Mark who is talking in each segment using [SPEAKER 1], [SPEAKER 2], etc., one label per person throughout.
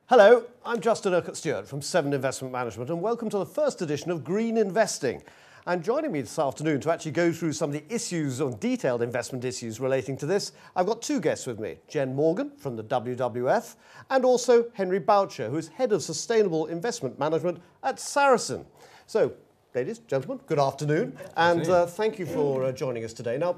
[SPEAKER 1] Hello, I'm Justin Urquhart Stewart from 7 Investment Management, and welcome to the first edition of Green Investing. And joining me this afternoon to actually go through some of the issues or detailed investment issues relating to this, I've got two guests with me, Jen Morgan from the WWF and also Henry Boucher, who is Head of Sustainable Investment Management at Saracen. So, ladies, gentlemen, good afternoon, and thank you for joining us today. Now,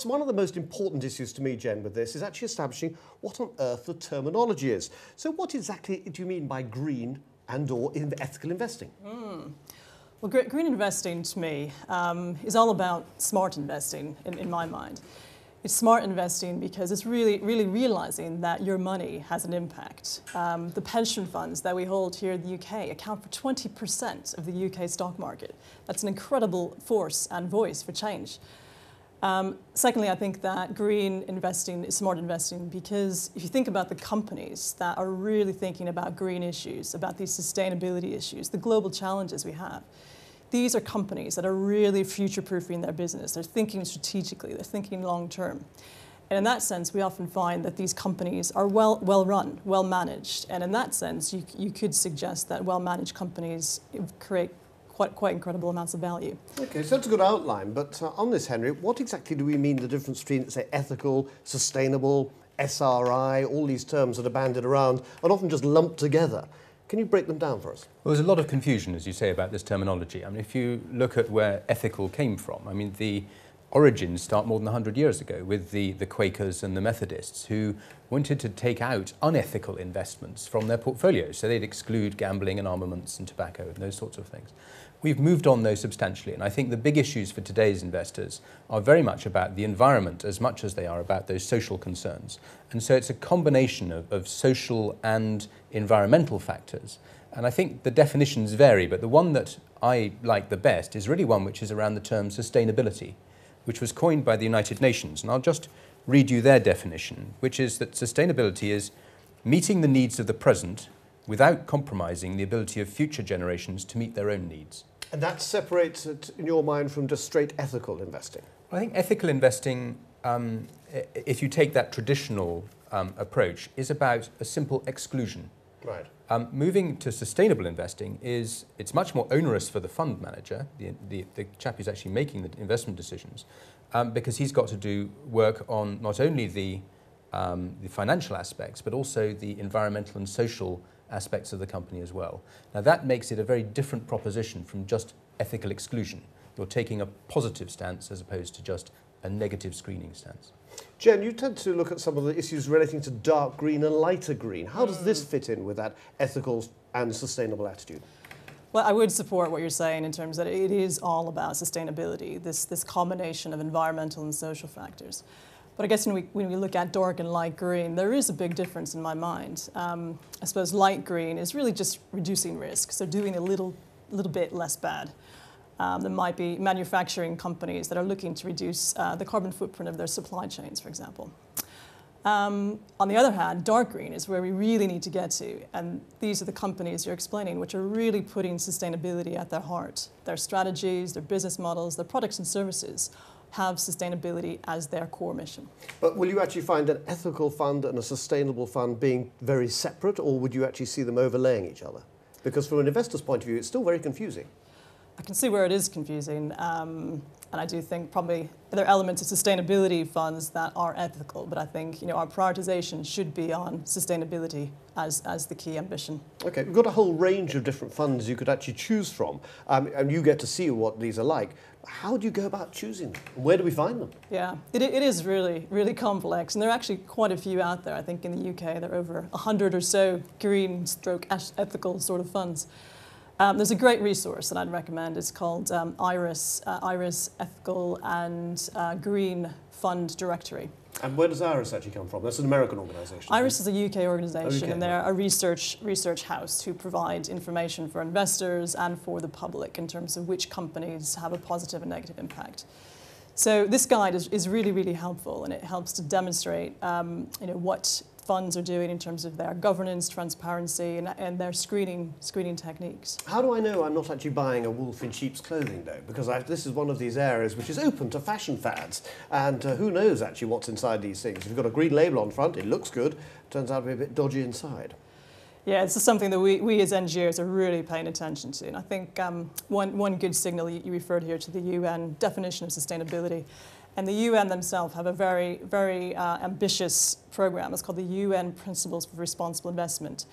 [SPEAKER 1] one of the most important issues to me, Jen, with this is actually establishing what on earth the terminology is. So what exactly do you mean by green and or ethical investing?
[SPEAKER 2] Well, green investing to me is all about smart investing in my mind. It's smart investing because it's really realizing that your money has an impact. The pension funds that we hold here in the UK account for 20% of the UK stock market. That's an incredible force and voice for change. Secondly, I think that green investing is smart investing because if you think about the companies that are really thinking about green issues, about these sustainability issues, the global challenges we have, these are companies that are really future-proofing their business. They're thinking strategically, they're thinking long-term. And in that sense, we often find that these companies are well-run, well-managed. And in that sense, you could suggest that well-managed companies create quite incredible amounts of value.
[SPEAKER 1] Okay, so that's a good outline, but on this, Henry, what exactly do we mean the difference between, say, ethical, sustainable, SRI, all these terms that are bandied around and often just lumped together? Can you break them down for us?
[SPEAKER 3] Well, there's a lot of confusion, as you say, about this terminology. I mean, if you look at where ethical came from, I mean, the origins start more than 100 years ago with the Quakers and the Methodists who wanted to take out unethical investments from their portfolios. So they'd exclude gambling and armaments and tobacco and those sorts of things. We've moved on though substantially, and I think the big issues for today's investors are very much about the environment as much as they are about those social concerns. And so it's a combination of social and environmental factors. And I think the definitions vary, but the one that I like the best is really one which is around the term sustainability, which was coined by the United Nations. And I'll just read you their definition, which is that sustainability is meeting the needs of the present without compromising the ability of future generations to meet their own needs.
[SPEAKER 1] And that separates it, in your mind, from just straight ethical investing?
[SPEAKER 3] I think ethical investing, if you take that traditional approach, is about a simple exclusion.
[SPEAKER 1] Right.
[SPEAKER 3] Moving to sustainable investing it's much more onerous for the fund manager, the chap who's actually making the investment decisions, because he's got to do work on not only the financial aspects, but also the environmental and social aspects of the company as well. Now that makes it a very different proposition from just ethical exclusion. You're taking a positive stance as opposed to just a negative screening stance.
[SPEAKER 1] Jen, you tend to look at some of the issues relating to dark green and lighter green. How does this fit in with that ethical and sustainable attitude?
[SPEAKER 2] Well, I would support what you're saying in terms that it is all about sustainability, this combination of environmental and social factors. But I guess when we look at dark and light green, there is a big difference in my mind. I suppose light green is really just reducing risk, so doing a little bit less bad. There might be manufacturing companies that are looking to reduce the carbon footprint of their supply chains, for example. On the other hand, dark green is where we really need to get to, and these are the companies you're explaining which are really putting sustainability at their heart. Their strategies, their business models, their products and services have sustainability as their core mission.
[SPEAKER 1] But will you actually find an ethical fund and a sustainable fund being very separate, or would you actually see them overlaying each other? Because from an investor's point of view, it's still very confusing.
[SPEAKER 2] I can see where it is confusing, and I do think probably there are elements of sustainability funds that are ethical, but I think our prioritization should be on sustainability as the key ambition. Okay,
[SPEAKER 1] we've got a whole range of different funds you could actually choose from, and you get to see what these are like. How do you go about choosing them? Where do we find them?
[SPEAKER 2] Yeah, it is really complex, and there are actually quite a few out there. I think in the UK there are over 100 or so green/ethical sort of funds. There's a great resource that I'd recommend. It's called IRIS Ethical and Green Fund Directory.
[SPEAKER 1] And where does IRIS actually come from? That's an American organisation.
[SPEAKER 2] IRIS is a UK organisation, and they're a research house who provide information for investors and for the public in terms of which companies have a positive and negative impact. So this guide is really helpful, and it helps to demonstrate what funds are doing in terms of their governance, transparency, and their screening techniques.
[SPEAKER 1] How do I know I'm not actually buying a wolf in sheep's clothing, though? Because this is one of these areas which is open to fashion fads, and who knows actually what's inside these things. If you've got a green label on front, it looks good, turns out to be a bit dodgy inside.
[SPEAKER 2] Yeah, this is something that we as NGOs are really paying attention to. And I think one good signal, you referred here to the UN definition of sustainability. And the UN themselves have a very, very ambitious program. It's called the UN Principles for Responsible Investment.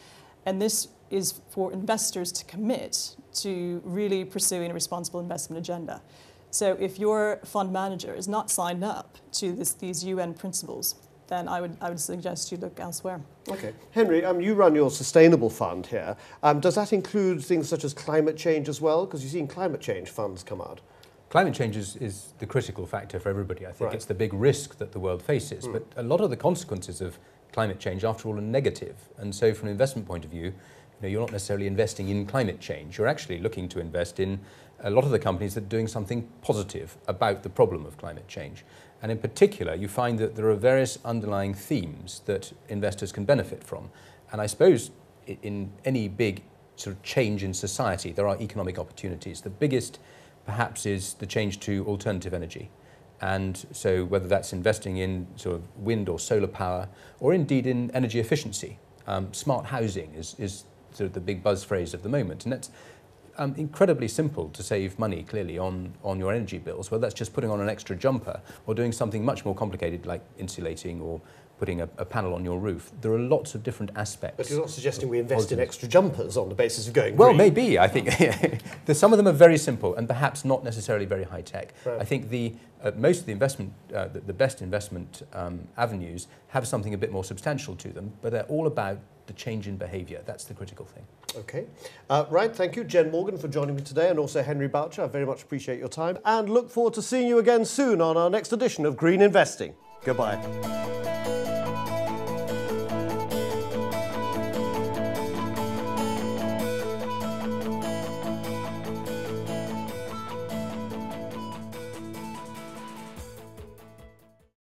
[SPEAKER 2] And this is for investors to commit to really pursuing a responsible investment agenda. So if your fund manager is not signed up to these UN principles, then I would suggest you look elsewhere.
[SPEAKER 1] Okay. Henry, you run your sustainable fund here. Does that include things such as climate change as well? Because you've seen climate change funds come out.
[SPEAKER 3] Climate change is the critical factor for everybody. I think It's the big risk that the world faces. But a lot of the consequences of climate change, after all, are negative. And so from an investment point of view, you're not necessarily investing in climate change. You're actually looking to invest in a lot of the companies that are doing something positive about the problem of climate change. And in particular, you find that there are various underlying themes that investors can benefit from. And I suppose in any big sort of change in society, there are economic opportunities. The biggest, perhaps, is the change to alternative energy. And so whether that's investing in sort of wind or solar power, or indeed in energy efficiency. Smart housing is sort of the big buzz phrase of the moment. And that's incredibly simple to save money, clearly, on your energy bills, whether that's just putting on an extra jumper or doing something much more complicated like insulating or putting a panel on your roof. There are lots of different aspects.
[SPEAKER 1] But you're not suggesting we invest in extra jumpers on the basis of going
[SPEAKER 3] Well,
[SPEAKER 1] green?
[SPEAKER 3] maybe, I think. Some of them are very simple and perhaps not necessarily very high tech.
[SPEAKER 1] Right.
[SPEAKER 3] I think most of the investment, the best investment avenues have something a bit more substantial to them, but they're all about the change in behaviour. That's the critical thing.
[SPEAKER 1] Okay. Right, thank you, Jen Morgan, for joining me today, and also Henry Boucher. I very much appreciate your time, and look forward to seeing you again soon on our next edition of Green Investing. Goodbye.